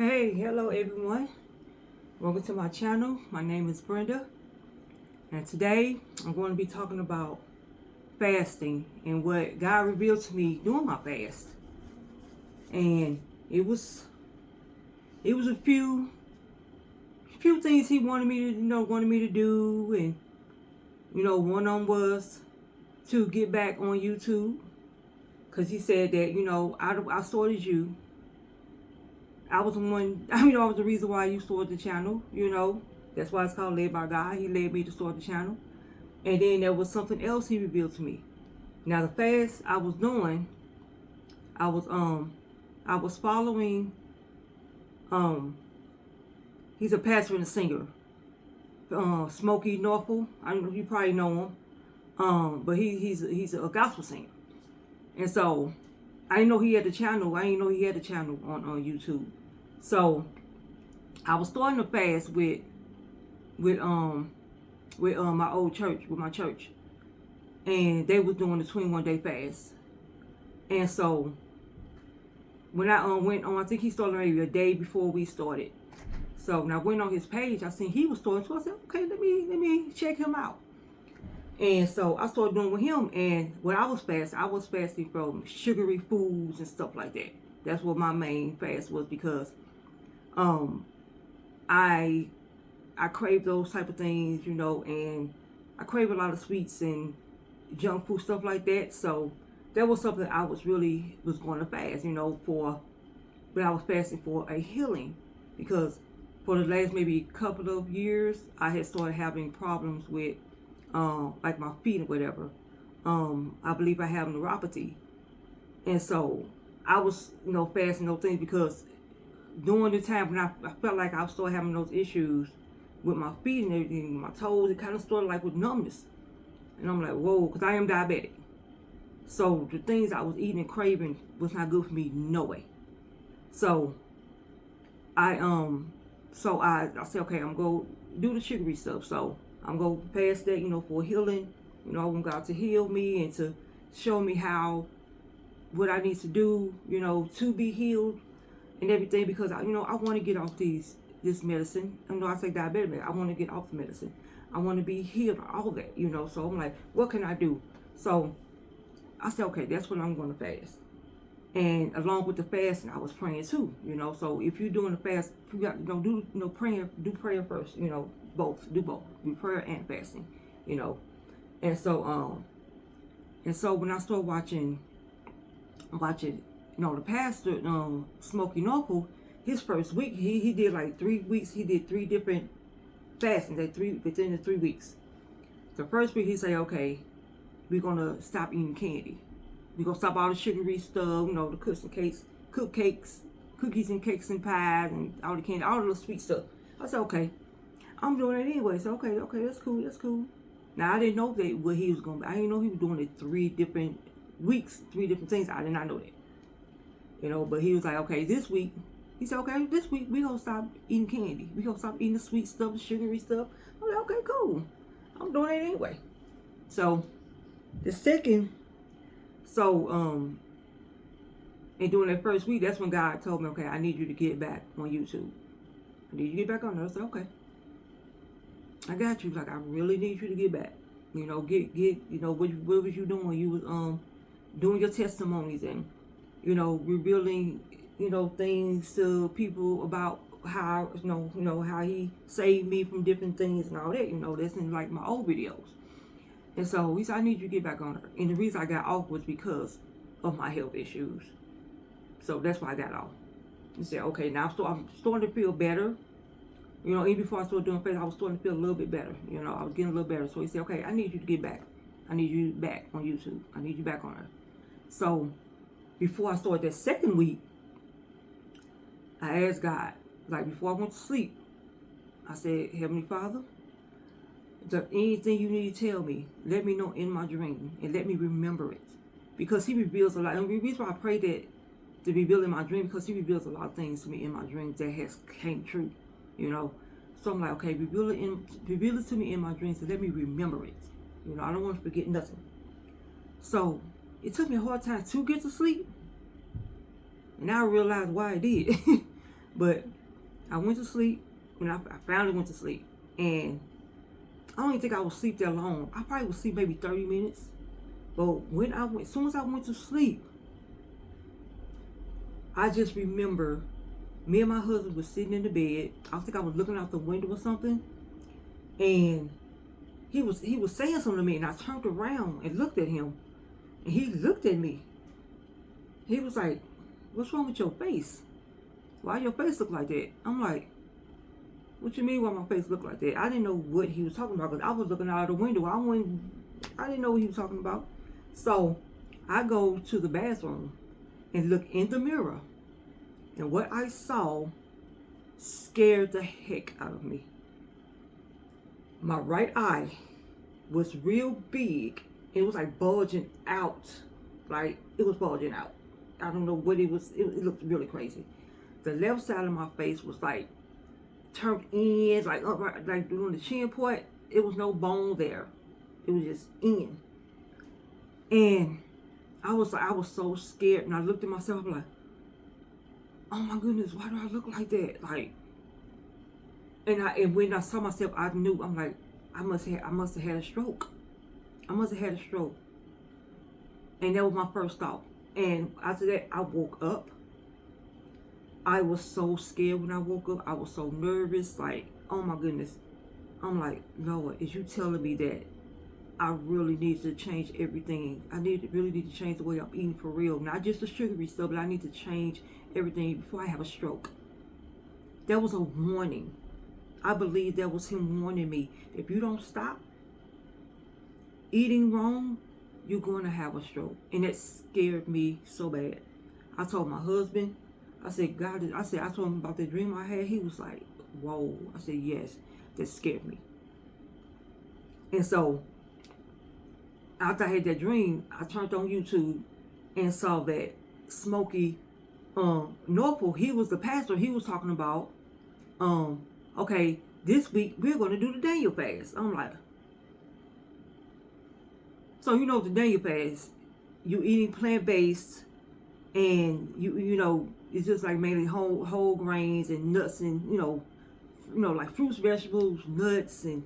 Hey, hello everyone. Welcome to my channel. My name is Brenda, and today I'm going to be talking about fasting and what God revealed to me during my fast. And it was a few things He wanted me to do, and one of them was to get back on YouTube, because He said that I started you. I was the one, I was the reason why you started the channel, That's why it's called Led by God. He led me to start the channel. And then there was something else He revealed to me. Now the fast I was doing, I was following, he's a pastor and a singer, Smokey Norfolk. I don't know, you probably know him. But he's a gospel singer. And so I didn't know he had the channel. I didn't know he had the channel on YouTube. So I was starting to fast with my old church, with my church, and they was doing the 21-day fast. And so when I went on, I think he started maybe a day before we started. So when I went on his page, I seen he was starting, so I said, okay, let me check him out. And so I started doing with him, and when I was fasting from sugary foods and stuff like that. That's what my main fast was, because I crave those type of things, and I crave a lot of sweets and junk food, stuff like that. So that was something I was going to fast, but I was fasting for a healing, because for the last maybe couple of years, I had started having problems with like my feet or whatever. I believe I have neuropathy. And so I was, fasting those things, because during the time when I felt like I was still having those issues with my feet and everything, my toes, it kind of started like with numbness. And I'm like, whoa, because I am diabetic. So the things I was eating and craving was not good for me, no way. So I said, okay, I'm going to do the sugary stuff. So I'm going to fast that, for healing. I want God to heal me and to show me what I need to do, to be healed and everything, because I want to get off this medicine. I say diabetic, I want to get off the medicine. I want to be healed, all that, So I'm like, what can I do? So I said, okay, that's what I'm going to fast. And along with the fasting, I was praying too, So if you're doing the fast, you got do prayer first, both, do prayer and fasting, And so when I started watching, the pastor, Smokey Norfolk, his first week, he did like 3 weeks. He did 3 different fastings within the 3 weeks. The first week he said, okay, we're gonna stop eating candy. We're gonna stop all the sugary stuff, the cookies and cakes and pies and all the candy, all the sweet stuff. I said, okay, I'm doing it anyway. So okay, that's cool. Now I didn't know that what he was gonna be. I didn't know he was doing it 3 different weeks, 3 different things. I did not know that. But he was like, okay, this week, he said, okay, this week we gonna stop eating candy. We gonna stop eating the sweet stuff, the sugary stuff. I'm like, okay, cool. I'm doing it anyway. So the second, and during that first week, that's when God told me, okay, I need you to get back on YouTube. I need you to get back on there. I said, okay, I got you. Like, I really need you to get back. What was you doing? You was doing your testimonies and revealing, things to people about how, how he saved me from different things and all that, that's in like my old videos. And so he said, I need you to get back on her. And the reason I got off was because of my health issues. So that's why I got off. He said, okay, now I'm starting to feel better. Even before I started doing fast, I was starting to feel a little bit better. I was getting a little better. So he said, okay, I need you to get back. I need you back on YouTube. I need you back on her. So before I started that second week, I asked God, like before I went to sleep, I said, Heavenly Father, is there anything you need to tell me? Let me know in my dream and let me remember it. Because he reveals a lot. And the reason why I pray that to reveal in my dream, because he reveals a lot of things to me in my dreams that has came true, So I'm like, okay, reveal it to me in my dreams and let me remember it. I don't want to forget nothing. So it took me a hard time to get to sleep. And I realized why I did. But I went to sleep when I finally went to sleep. And I don't even think I was asleep that long. I probably was asleep maybe 30 minutes. But when I went, as soon as I went to sleep, I just remember me and my husband was sitting in the bed. I think I was looking out the window or something. And he was saying something to me, and I turned around and looked at him. And he looked at me. He was like, "What's wrong with your face? Why your face look like that?" I'm like, "What you mean why my face look like that?" I didn't know what he was talking about because I was looking out of the window. I didn't know what he was talking about. So I go to the bathroom and look in the mirror. And what I saw scared the heck out of me. My right eye was real big. It was like bulging out. Like it was bulging out. I don't know what it was. It looked really crazy. The left side of my face was like turned in, like upright, like doing the chin part. It was no bone there. It was just in. And I was so scared, and I looked at myself like, "Oh my goodness, why do I look like that?" Like, and when I saw myself, I knew. I'm like, I must have had a stroke. I must have had a stroke. And that was my first thought. And after that, I woke up. I was so scared when I woke up. I was so nervous. Like, oh my goodness. I'm like, Lord, is you telling me that I really need to change everything? I really need to change the way I'm eating for real. Not just the sugary stuff, but I need to change everything before I have a stroke. That was a warning. I believe that was him warning me. If you don't stop eating wrong, you're going to have a stroke. And that scared me so bad. I told my husband, I said, God, I told him about the dream I had. He was like, whoa. I said, yes, that scared me. And so after I had that dream, I turned on YouTube and saw that Smokey Norfolk, he was the pastor. He was talking about, okay, this week we're going to do the Daniel fast. I'm like, so you know the Daniel fast, you eating plant-based, and you know it's just like mainly whole grains and nuts, and you know like fruits, vegetables, nuts, and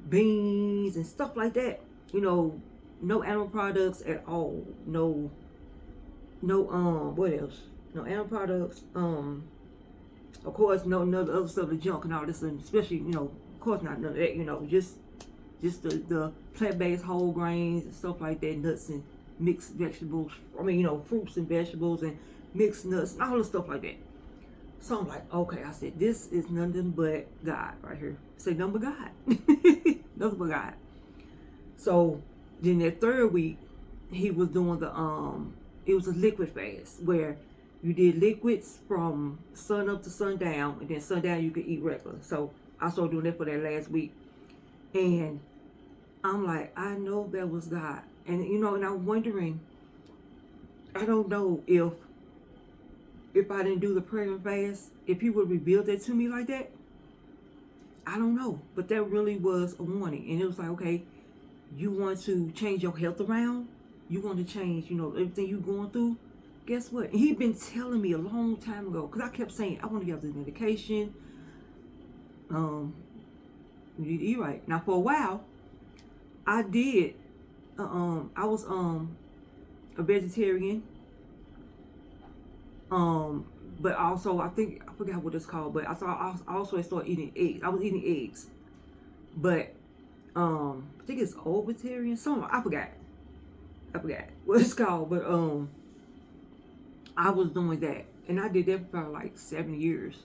beans and stuff like that. You know, no animal products at all. No what else? No animal products. Of course, no none of the other stuff, the junk and all this, and especially of course not none of that. Just the plant-based whole grains and stuff like that, nuts and mixed vegetables. I mean, fruits and vegetables and mixed nuts and all the stuff like that. So I'm like, okay, I said, this is nothing but God right here. Say nothing but God. Nothing but God. So then that third week, he was doing it was a liquid fast where you did liquids from sun up to sundown, and then sundown you could eat regular. So I started doing that for that last week. And I'm like, I know that was God. And and I'm wondering, I don't know if I didn't do the prayer and fast, if he would reveal that to me like that. I don't know. But that really was a warning. And it was like, okay, you want to change your health around? You want to change, everything you're going through? Guess what? And he'd been telling me a long time ago, because I kept saying, I want to get off this medication. You need to eat right. Now, for a while, I did. I was a vegetarian. But also I forgot what it's called. But I also started eating eggs. I was eating eggs, but I think it's vegetarian. Something I forgot what it's called. But I was doing that, and I did that for like 7 years.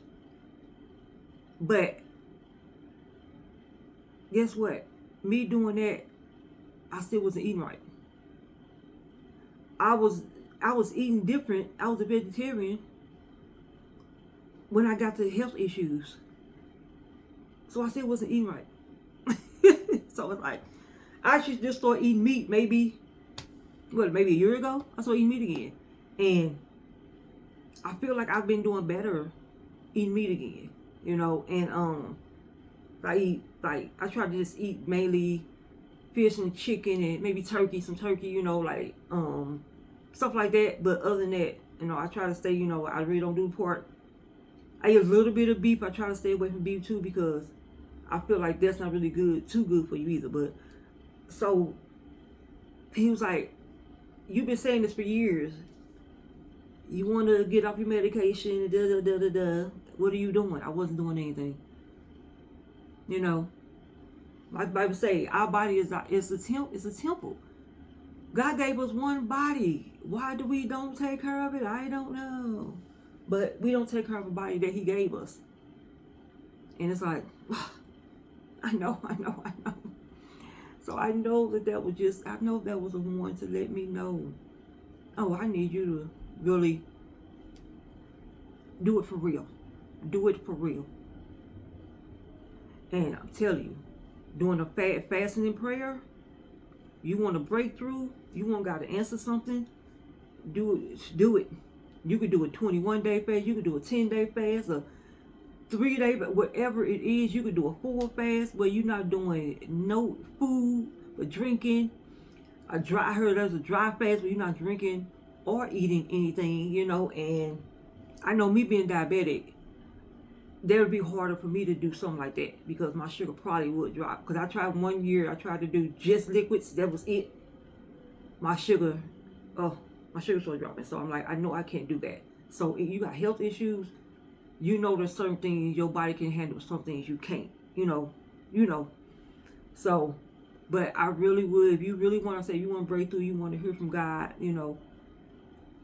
But guess what? Me doing that, I still wasn't eating right. I was eating different. I was a vegetarian when I got to health issues. So I still wasn't eating right. So it's like, I should just start eating meat maybe a year ago. I started eating meat again. And I feel like I've been doing better eating meat again. And I try to just eat mainly fish and chicken and maybe some turkey, stuff like that. But other than that, I try to stay, I really don't do pork. I eat a little bit of beef. I try to stay away from beef too because I feel like that's not really too good for you either. But so he was like, "You've been saying this for years. You want to get off your medication, da da da da da. What are you doing?" I wasn't doing anything. You know, like the Bible say, our body is a temple. God gave us one body. Why do we don't take care of it? I don't know. But we don't take care of a body that He gave us. And it's like, I know. So I know that was I know that was a one to let me know, oh, I need you to really do it for real. Do it for real. And I'm telling you, doing a fasting and prayer, you want a breakthrough, you want God to answer something, do it. You could do a 21-day fast, you could do a 10-day fast, a 3-day, but whatever it is, you could do a 4 fast where you're not doing no food but drinking. I heard there's a dry fast where you're not drinking or eating anything, you know. And I know me being diabetic, that would be harder for me to do something like that because my sugar probably would drop. Because I tried one year, I tried to do just liquids, that was it. My sugar started dropping. So I'm like, I know I can't do that. So if you got health issues, you know there's certain things your body can handle, some things you can't, you know. So, but I really would, if you really want to say you want to break through, you want to hear from God, you know,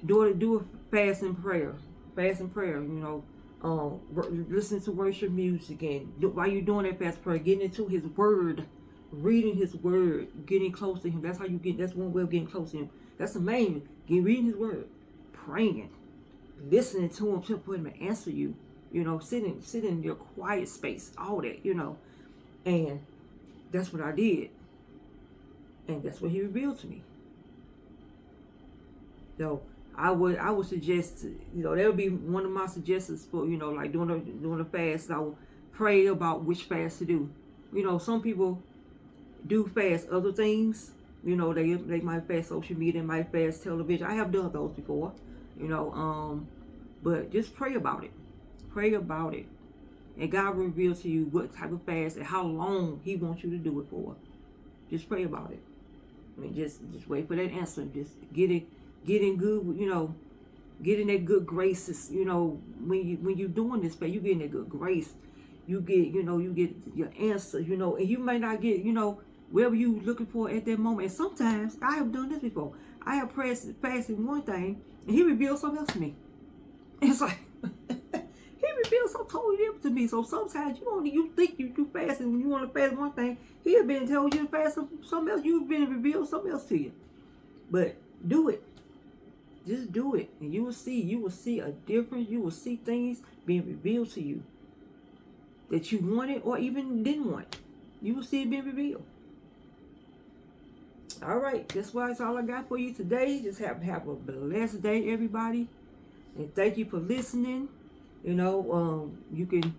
do a fast and prayer, you know, listen to worship music, and while you're doing that fast prayer, getting into His Word, reading His Word, getting close to Him. That's how you get. That's one way of getting close to Him. That's the main. Reading His Word, praying, listening to Him, for Him to answer you. You know, sit in your quiet space, all that, you know. And that's what I did. And that's what He revealed to me. So I would suggest, you know, that would be one of my suggestions for, you know, like doing a fast. I would pray about which fast to do. You know, some people do fast other things. You know, they might fast social media, they might fast television. I have done those before, you know, but just pray about it. Pray about it. And God will reveal to you what type of fast and how long He wants you to do it for. Just pray about it. I mean, just wait for that answer. Just get in good, you know, get in that good graces. You know, when you doing this fast, you get in that good grace. You get your answer, you know, and you may not get, you know, whatever you looking for at that moment. And sometimes, I have done this before. I have fasted one thing, and He revealed something else to me. It's like, He revealed something totally different to me. So sometimes you think you fasting when you want to fast one thing. He has been telling you to fast something else. You've been revealed something else to you. But do it. Just do it. And you will see a difference. You will see things being revealed to you that you wanted or even didn't want. You will see it being revealed. All right, that's all I got for you today. Just have a blessed day, everybody. And thank you for listening. You know, you can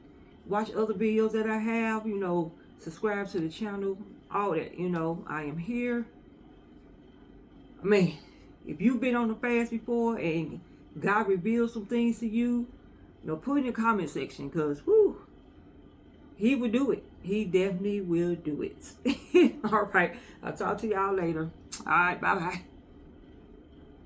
watch other videos that I have, you know, subscribe to the channel, all that, you know, I am here. I mean, if you've been on the fast before and God revealed some things to you, you know, put in the comment section, because, whoo, He will do it. He definitely will do it. All right, I'll talk to y'all later. All right, bye-bye.